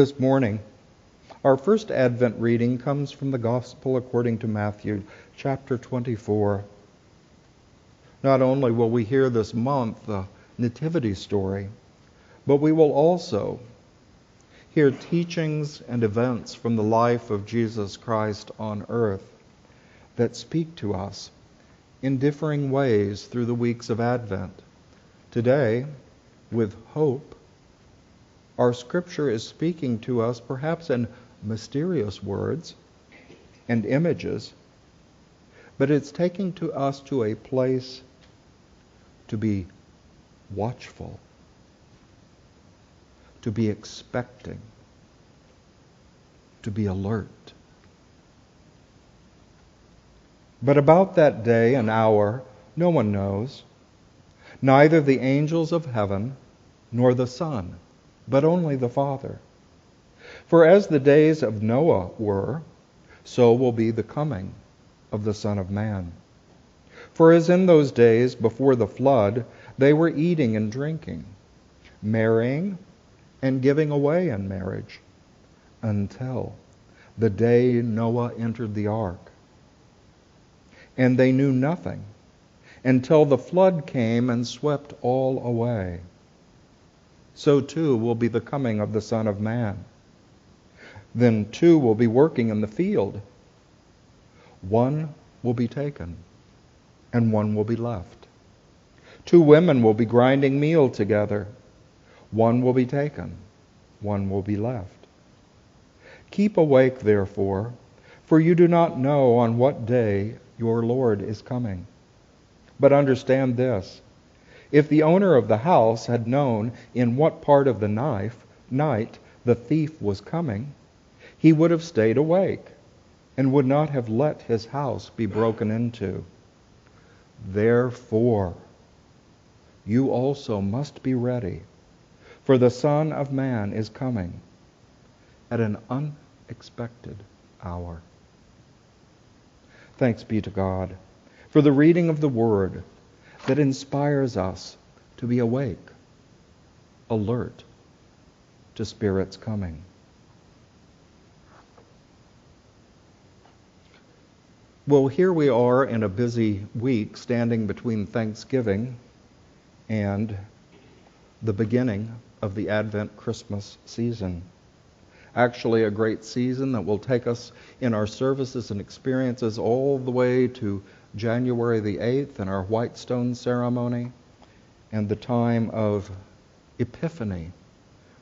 This morning, our first Advent reading comes from the Gospel according to Matthew, chapter 24. Not only will we hear this month the nativity story, but we will also hear teachings and events from the life of Jesus Christ on earth that speak to us in differing ways through the weeks of Advent. Today, with hope, our scripture is speaking to us perhaps in mysterious words and images, but it's taking to us to a place to be watchful, to be expecting, to be alert. But about that day and hour, no one knows, neither the angels of heaven nor the Son, but only the Father. For as the days of Noah were, so will be the coming of the Son of Man. For as in those days before the flood, they were eating and drinking, marrying and giving away in marriage, until the day Noah entered the ark. And they knew nothing until the flood came and swept all away. So too will be the coming of the Son of Man. Then two will be working in the field. One will be taken, and one will be left. Two women will be grinding meal together. One will be taken, one will be left. Keep awake, therefore, for you do not know on what day your Lord is coming. But understand this: if the owner of the house had known in what part of the night the thief was coming, he would have stayed awake and would not have let his house be broken into. Therefore, you also must be ready, for the Son of Man is coming at an unexpected hour. Thanks be to God for the reading of the Word that inspires us to be awake, alert to Spirit's coming. Well, here we are in a busy week standing between Thanksgiving and the beginning of the Advent Christmas season. Actually, a great season that will take us in our services and experiences all the way to January the 8th and our White Stone ceremony and the time of Epiphany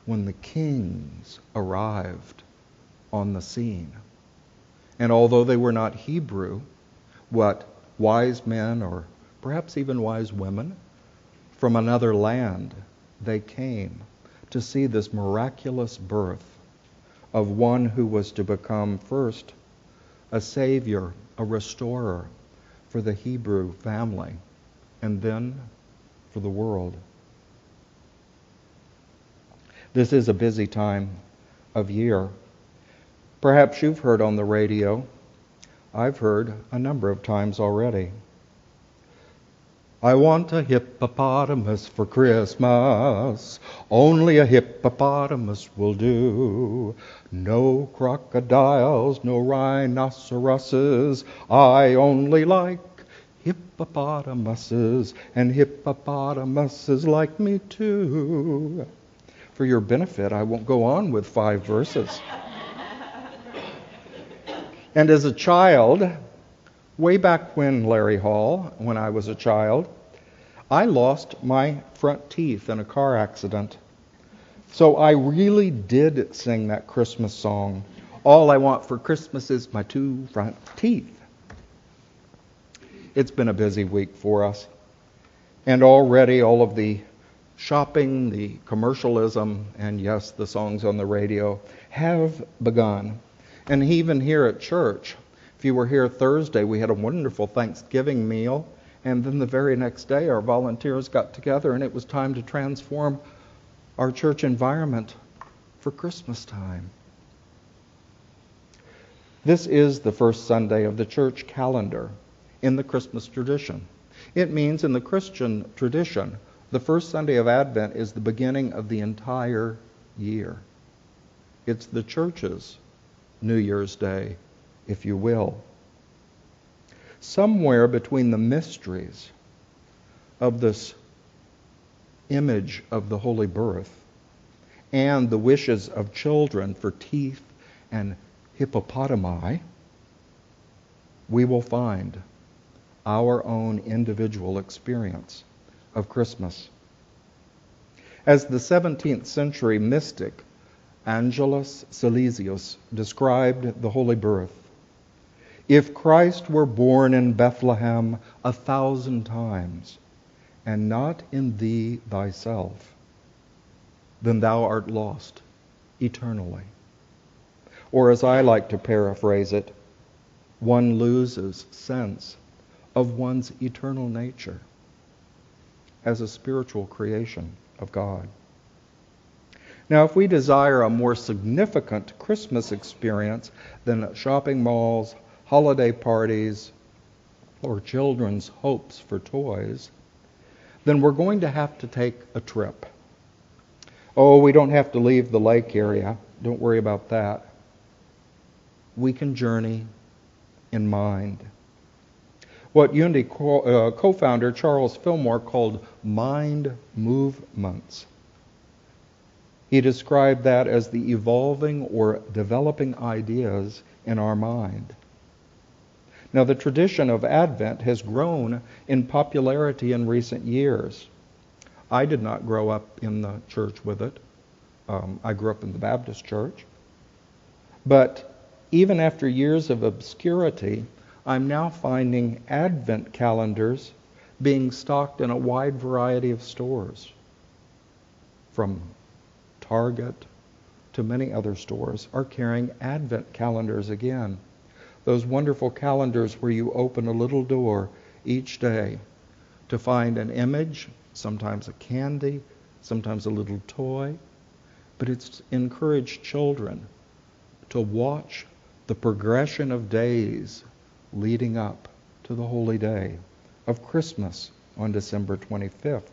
when the kings arrived on the scene. And although they were not Hebrew, what wise men or perhaps even wise women from another land, they came to see this miraculous birth of one who was to become first a savior, a restorer for the Hebrew family, and then for the world. This is a busy time of year. Perhaps you've heard on the radio, I've heard a number of times already, I want a hippopotamus for Christmas. Only a hippopotamus will do. No crocodiles, no rhinoceroses. I only like hippopotamuses, and hippopotamuses like me too. For your benefit, I won't go on with 5 verses. And as a child, way back when, Larry Hall, when I was a child, I lost my front teeth in a car accident. So I really did sing that Christmas song, All I Want for Christmas is My 2 Front Teeth. It's been a busy week for us. And already all of the shopping, the commercialism, and yes, the songs on the radio have begun. And even here at church, if you were here Thursday, we had a wonderful Thanksgiving meal, and then the very next day our volunteers got together and it was time to transform our church environment for Christmas time. This is the first Sunday of the church calendar in the Christmas tradition. It means in the Christian tradition, the first Sunday of Advent is the beginning of the entire year. It's the church's New Year's Day, if you will. Somewhere between the mysteries of this image of the Holy Birth and the wishes of children for teeth and hippopotami, we will find our own individual experience of Christmas. As the 17th century mystic Angelus Silesius described the Holy Birth, if Christ were born in Bethlehem 1,000 times, and not in thee thyself, then thou art lost eternally. Or as I like to paraphrase it, one loses sense of one's eternal nature as a spiritual creation of God. Now, if we desire a more significant Christmas experience than shopping malls, holiday parties, or children's hopes for toys, then we're going to have to take a trip. Oh, we don't have to leave the lake area. Don't worry about that. We can journey in mind. What Unity co-founder Charles Fillmore called mind movements. He described that as the evolving or developing ideas in our mind. Now, the tradition of Advent has grown in popularity in recent years. I did not grow up in the church with it. I grew up in the Baptist church. But even after years of obscurity, I'm now finding Advent calendars being stocked in a wide variety of stores. From Target to many other stores are carrying Advent calendars again. Those wonderful calendars where you open a little door each day to find an image, sometimes a candy, sometimes a little toy. But it's encouraged children to watch the progression of days leading up to the holy day of Christmas on December 25th.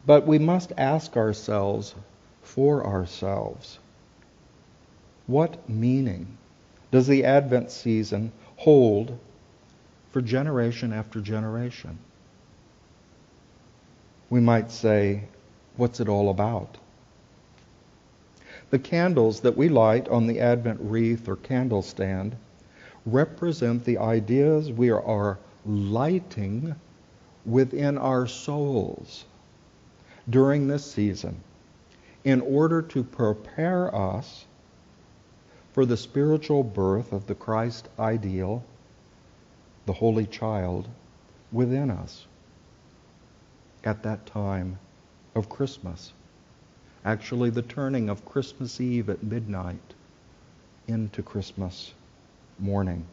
But we must ask ourselves, for ourselves, what meaning does the Advent season hold for generation after generation? We might say, what's it all about? The candles that we light on the Advent wreath or candle stand represent the ideas we are lighting within our souls during this season in order to prepare us for the spiritual birth of the Christ ideal, the Holy Child, within us at that time of Christmas. Actually, the turning of Christmas Eve at midnight into Christmas morning.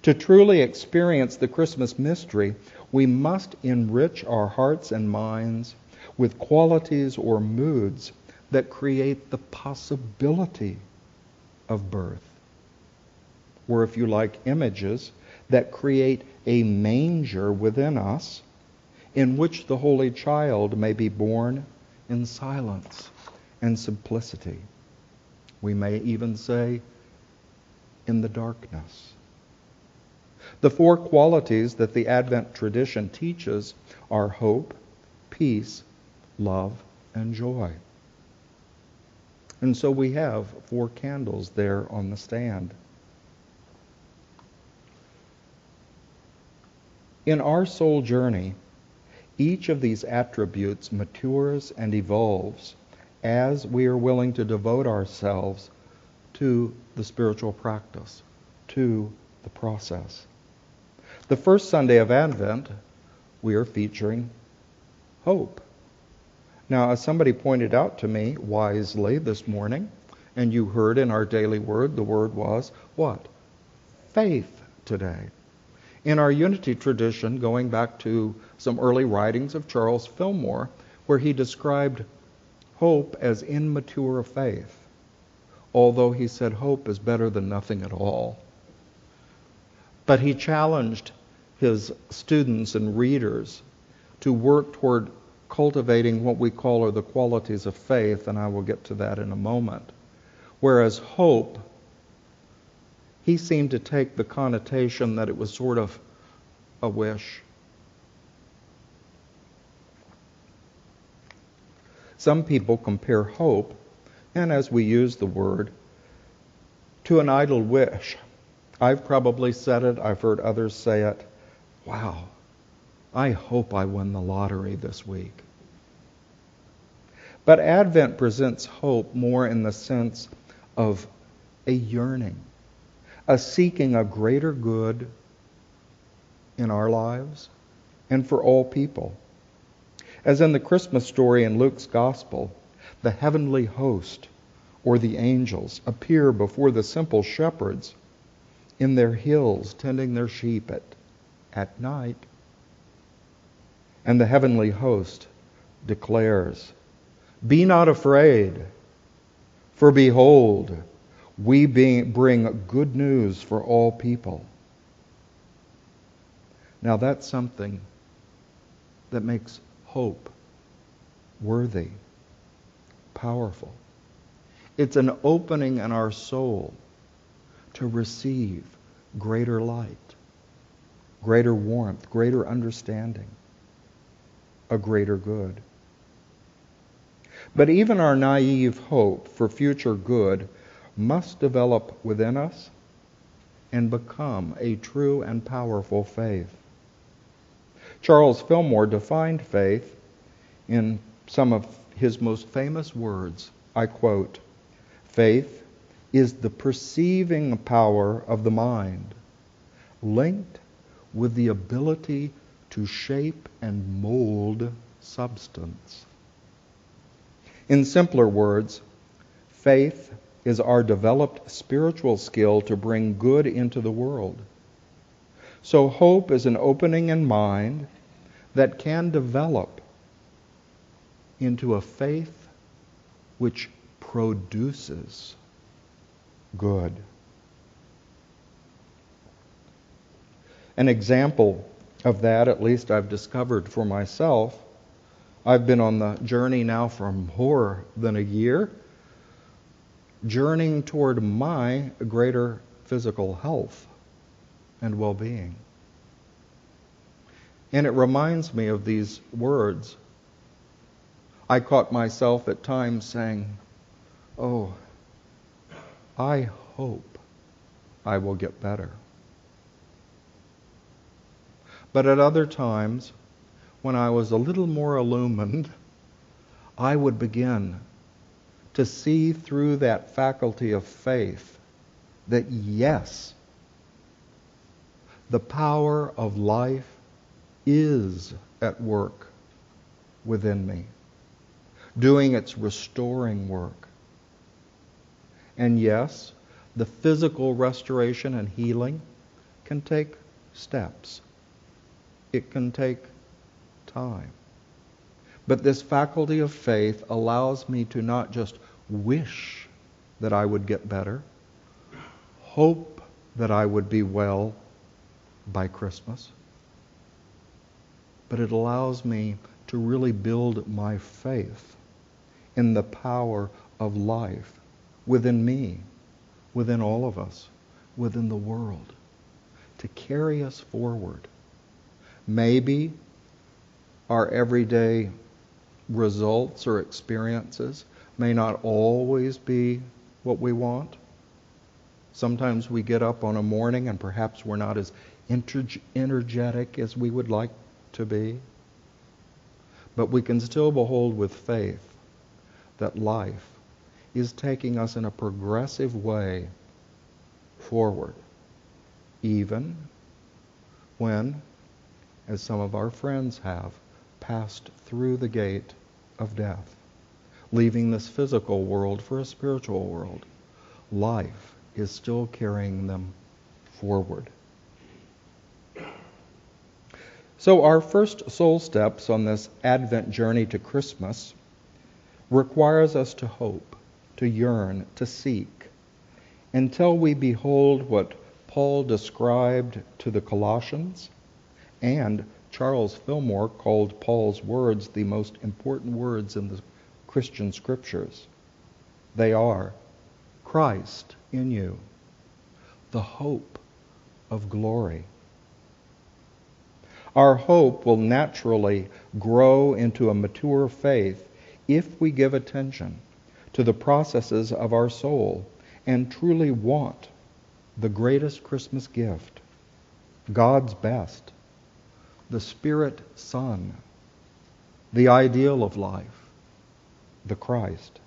To truly experience the Christmas mystery, we must enrich our hearts and minds with qualities or moods that create the possibility of birth. Or if you like, images that create a manger within us in which the Holy Child may be born in silence and simplicity. We may even say, in the darkness. The four qualities that the Advent tradition teaches are hope, peace, love, and joy. And so we have 4 candles there on the stand. In our soul journey, each of these attributes matures and evolves as we are willing to devote ourselves to the spiritual practice, to the process. The first Sunday of Advent, we are featuring hope. Now, as somebody pointed out to me wisely this morning, and you heard in our daily word, the word was what? Faith today. In our Unity tradition, going back to some early writings of Charles Fillmore, where he described hope as immature faith, although he said hope is better than nothing at all. But he challenged his students and readers to work toward cultivating what we call are the qualities of faith, and I will get to that in a moment. Whereas hope, he seemed to take the connotation that it was sort of a wish. Some people compare hope, and as we use the word, to an idle wish. I've probably said it, I've heard others say it. Wow, I hope I win the lottery this week. But Advent presents hope more in the sense of a yearning, a seeking a greater good in our lives and for all people. As in the Christmas story in Luke's Gospel, the heavenly host, or the angels, appear before the simple shepherds in their hills tending their sheep at night. And the heavenly host declares, "Be not afraid, for behold, we bring good news for all people." Now that's something that makes hope worthy, powerful. It's an opening in our soul to receive greater light, greater warmth, greater understanding, a greater good. But even our naive hope for future good must develop within us and become a true and powerful faith. Charles Fillmore defined faith in some of his most famous words. I quote, "Faith is the perceiving power of the mind, linked with the ability to shape and mold substance." In simpler words, faith is our developed spiritual skill to bring good into the world. So hope is an opening in mind that can develop into a faith which produces good. An example of that, at least I've discovered for myself, I've been on the journey now for more than a year, journeying toward my greater physical health and well-being. And it reminds me of these words. I caught myself at times saying, "Oh, I hope I will get better." But at other times, when I was a little more illumined, I would begin to see through that faculty of faith that yes, the power of life is at work within me, doing its restoring work. And yes, the physical restoration and healing can take steps. It can take time. But this faculty of faith allows me to not just wish that I would get better, hope that I would be well by Christmas, but it allows me to really build my faith in the power of life within me, within all of us, within the world, to carry us forward. Maybe our everyday results or experiences may not always be what we want. Sometimes we get up on a morning and perhaps we're not as energetic as we would like to be. But we can still behold with faith that life is taking us in a progressive way forward, even when, as some of our friends have, passed through the gate of death, leaving this physical world for a spiritual world. Life is still carrying them forward. So our first soul steps on this Advent journey to Christmas requires us to hope, to yearn, to seek, until we behold what Paul described to the Colossians and Charles Fillmore called Paul's words the most important words in the Christian scriptures. They are Christ in you, the hope of glory. Our hope will naturally grow into a mature faith if we give attention to the processes of our soul and truly want the greatest Christmas gift, God's best, the Spirit Son, the ideal of life, the Christ.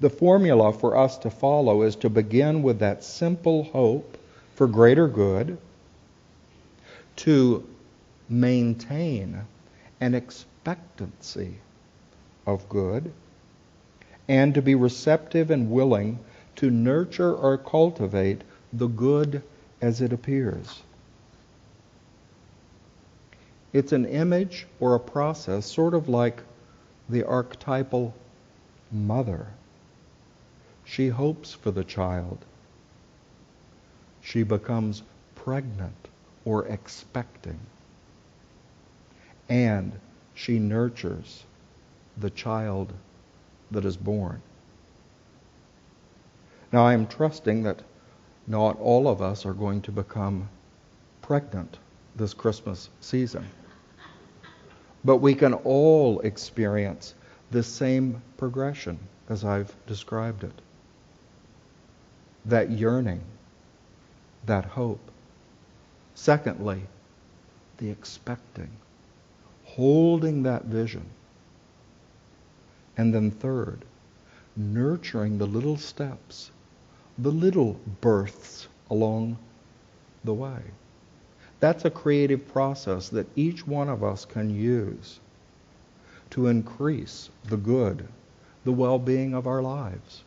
The formula for us to follow is to begin with that simple hope for greater good, to maintain an expectancy of good, and to be receptive and willing to nurture or cultivate the good as it appears. It's an image or a process sort of like the archetypal mother. She hopes for the child. She becomes pregnant or expecting. And she nurtures the child that is born. Now, I am trusting that not all of us are going to become pregnant this Christmas season. But we can all experience the same progression as I've described it. That yearning, that hope. Secondly, the expecting, holding that vision. And then third, nurturing the little steps, the little births along the way. That's a creative process that each one of us can use to increase the good, the well-being of our lives.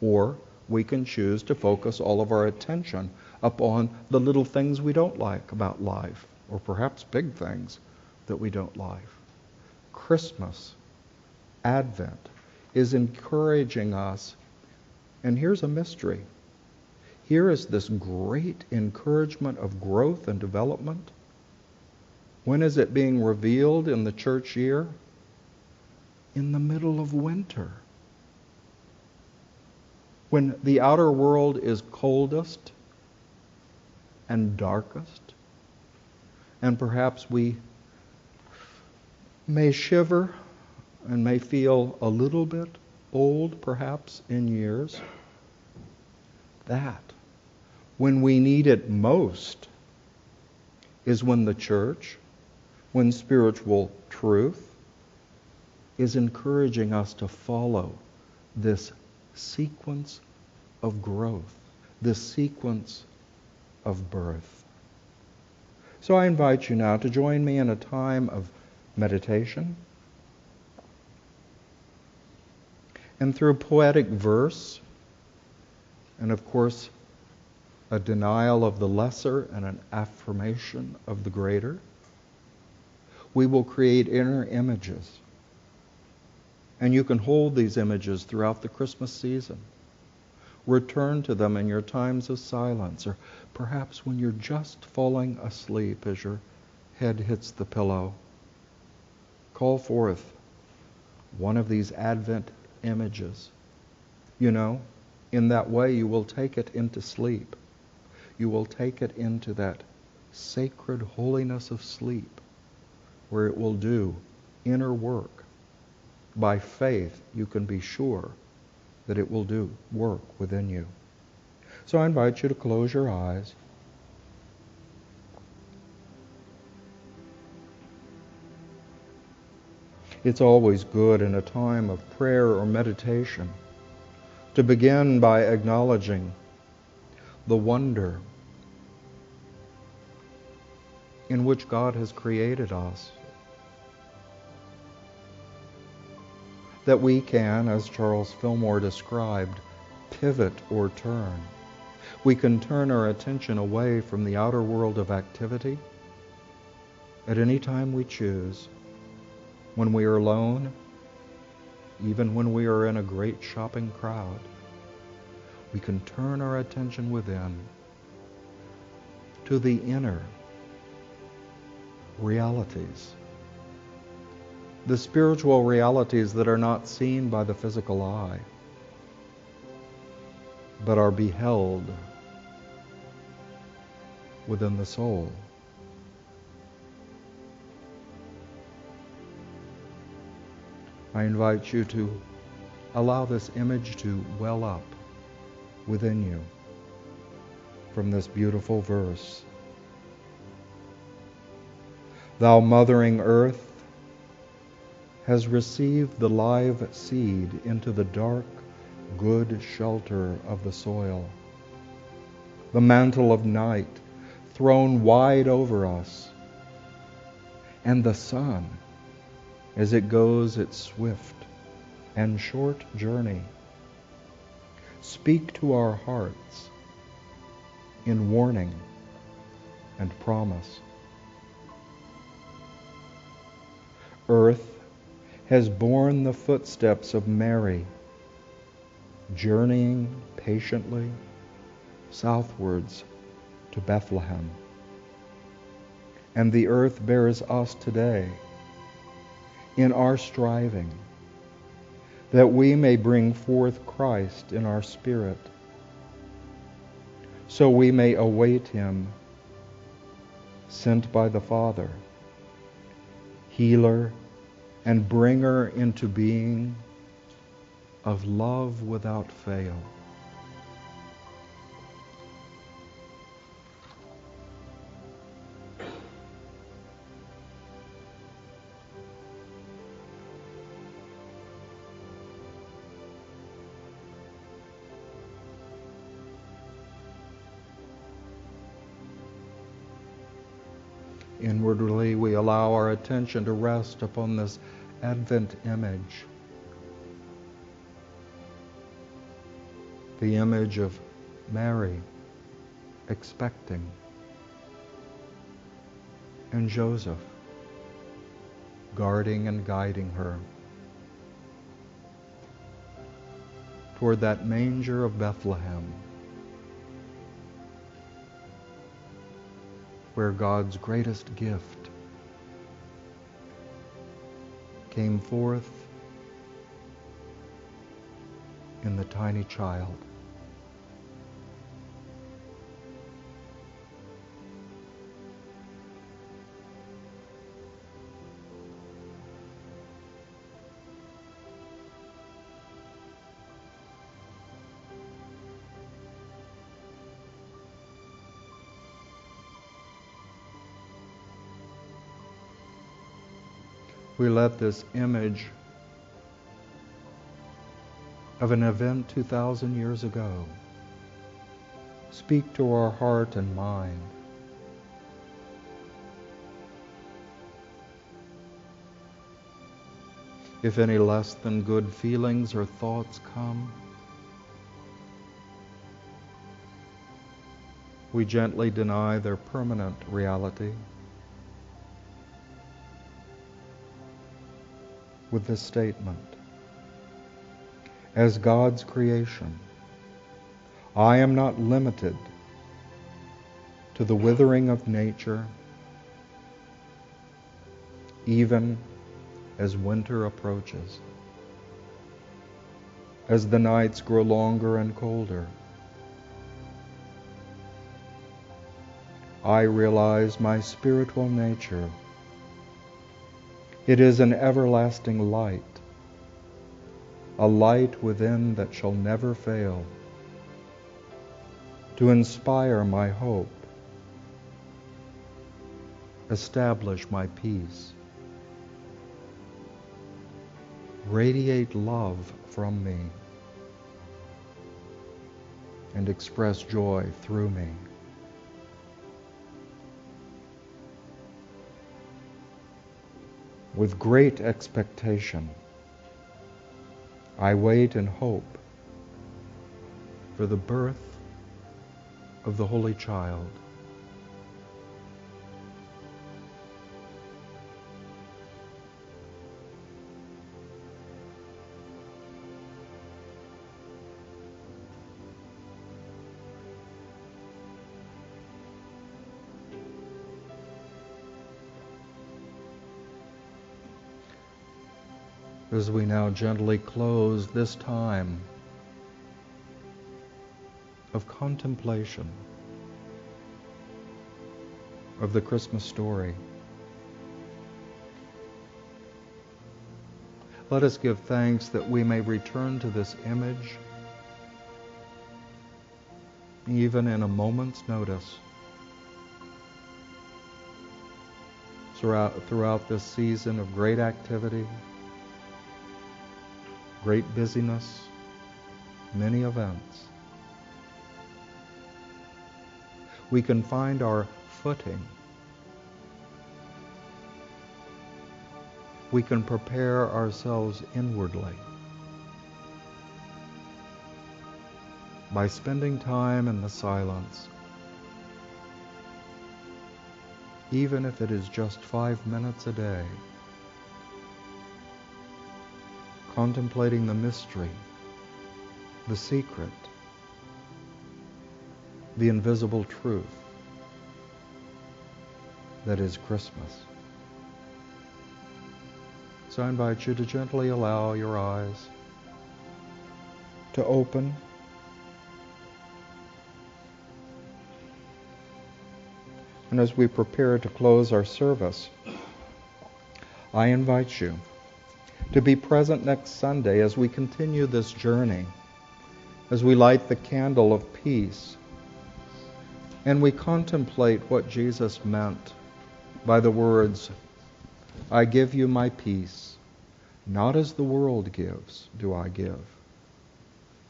Or we can choose to focus all of our attention upon the little things we don't like about life, or perhaps big things that we don't like. Christmas, Advent, is encouraging us, and here's a mystery. Here is this great encouragement of growth and development. When is it being revealed in the church year? In the middle of winter. When the outer world is coldest and darkest, and perhaps we may shiver and may feel a little bit old, perhaps in years. That, when we need it most, is when the church, when spiritual truth, is encouraging us to follow this sequence of growth, this sequence of birth. So I invite you now to join me in a time of meditation. And through poetic verse, and of course, a denial of the lesser and an affirmation of the greater, we will create inner images. And you can hold these images throughout the Christmas season. Return to them in your times of silence, or perhaps when you're just falling asleep as your head hits the pillow. Call forth one of these Advent images. You know, in that way you will take it into sleep. You will take it into that sacred holiness of sleep, where it will do inner work. By faith, you can be sure that it will do work within you. So I invite you to close your eyes. It's always good in a time of prayer or meditation to begin by acknowledging the wonder in which God has created us. That we can, as Charles Fillmore described, pivot or turn. We can turn our attention away from the outer world of activity at any time we choose, when we are alone, even when we are in a great shopping crowd. We can turn our attention within to the inner, realities. The spiritual realities that are not seen by the physical eye, but are beheld within the soul. I invite you to allow this image to well up within you from this beautiful verse. Thou mothering earth has received the live seed into the dark, good shelter of the soil. The mantle of night thrown wide over us, and the sun, as it goes its swift and short journey, speak to our hearts in warning and promise. Earth has borne the footsteps of Mary, journeying patiently southwards to Bethlehem. And the earth bears us today in our striving that we may bring forth Christ in our spirit, so we may await Him, sent by the Father, healer and bringer into being of love without fail. Inwardly, we allow our attention to rest upon this Advent image, the image of Mary expecting, and Joseph guarding and guiding her toward that manger of Bethlehem, where God's greatest gift came forth in the tiny child. We let this image of an event 2,000 years ago speak to our heart and mind. If any less than good feelings or thoughts come, we gently deny their permanent reality with this statement: as God's creation, I am not limited to the withering of nature, even as winter approaches, as the nights grow longer and colder. I realize my spiritual nature. It is an everlasting light, a light within that shall never fail, to inspire my hope, establish my peace, radiate love from me, and express joy through me. With great expectation, I wait and hope for the birth of the Holy Child. as we now gently close this time of contemplation of the Christmas story. Let us give thanks that we may return to this image even in a moment's notice throughout this season of great activity, great busyness, many events. We can find our footing. We can prepare ourselves inwardly by spending time in the silence, even if it is just 5 minutes a day, contemplating the mystery, the secret, the invisible truth that is Christmas. So I invite you to gently allow your eyes to open. And as we prepare to close our service, I invite you to be present next Sunday as we continue this journey, as we light the candle of peace, and we contemplate what Jesus meant by the words, "I give you my peace, not as the world gives do I give,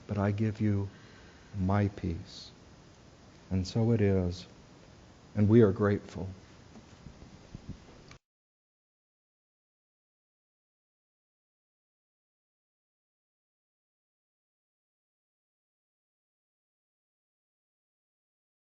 but I give you my peace." And so it is, and we are grateful.